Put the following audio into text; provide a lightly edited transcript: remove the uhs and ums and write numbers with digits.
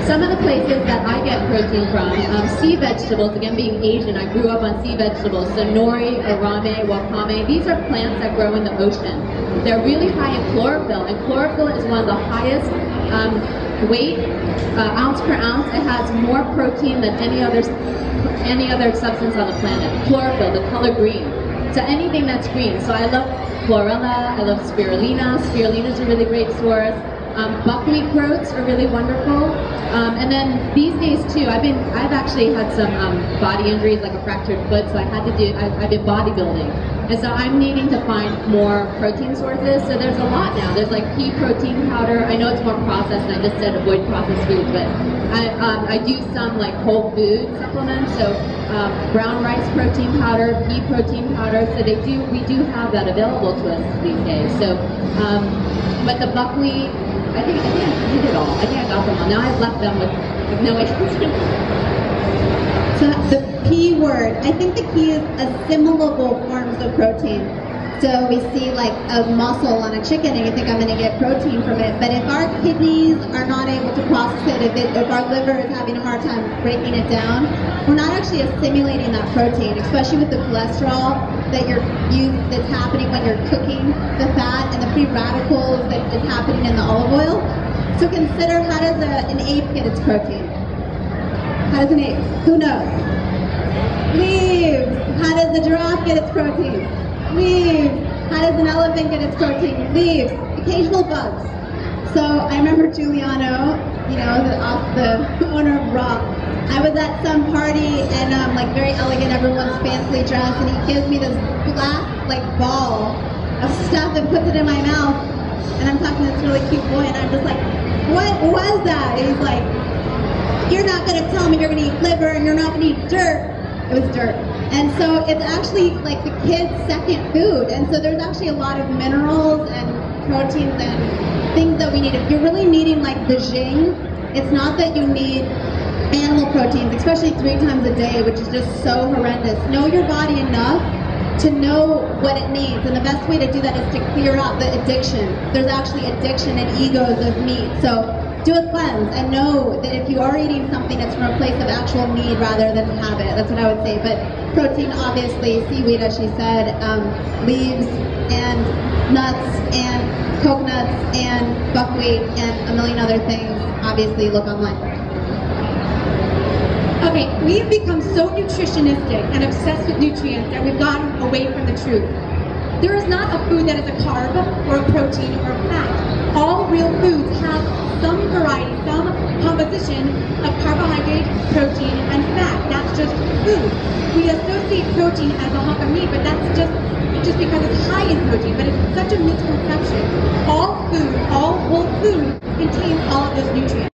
Some of the places that I get protein from, sea vegetables, again being Asian, I grew up on sea vegetables, so nori, arame, wakame, these are plants that grow in the ocean. They're really high in chlorophyll, and chlorophyll is one of the highest weight, ounce per ounce. It has more protein than any other substance on the planet. Chlorophyll, the color green. So anything that's green. So I love chlorella, I love spirulina. Spirulina is a really great source. Buckwheat groats are really wonderful. And then these days too, I've actually had some body injuries, like a fractured foot, so I did bodybuilding. And so I'm needing to find more protein sources. So there's a lot now. There's like pea protein powder. I know it's more processed, and I just said avoid processed foods, but I do some like whole food supplements. So brown rice protein powder, pea protein powder. So we do have that available to us these days. So, but the buckwheat, I think I did it all. I think I got them all. Now I've left them with no issues. So the P word, I think the key is assimilable forms of protein. So we see like a muscle on a chicken and you think I'm going to get protein from it. But if our kidneys are not able to process it, if our liver is having a hard time breaking it down, we're not actually assimilating that protein, especially with the cholesterol that's happening when you're cooking the fat and the free radicals that is happening in the olive oil. So consider, how does an ape get its protein? How does an ape? Who knows? Leaves. How does the giraffe get its protein? Leaves. How does an elephant get its protein? Leaves. Occasional bugs. So I remember Julieanna, the owner of Raw. I was at some party and like very elegant, everyone's fancily dressed, and he gives me this black like ball of stuff and puts it in my mouth. And I'm talking to this really cute boy, and I'm just like, what was that? And he's like, you're not going to tell me you're going to eat liver and you're not going to eat dirt. It was dirt. And so it's actually like the kid's second food. And so there's actually a lot of minerals and proteins and things that we need. If you're really needing like the Jing, it's not that you need animal proteins, especially 3 times a day, which is just so horrendous. Know your body enough to know what it needs. And the best way to do that is to clear out the addiction. There's actually addiction and egos of meat. So do a cleanse and know that if you are eating something, it's from a place of actual need rather than habit. That's what I would say. But protein, obviously, seaweed, as she said, leaves and nuts and coconuts and buckwheat and a million other things. Obviously, look online. Okay, we've become so nutritionistic and obsessed with nutrients that we've gotten away from the truth. There is not a food that is a carb or a protein or a fat. All real foods have some variety, some composition of carbohydrate, protein, and fat. That's just food. We associate protein as a hunk of meat, but that's just because it's high in protein, but it's such a misconception. All food, all whole food, contains all of those nutrients.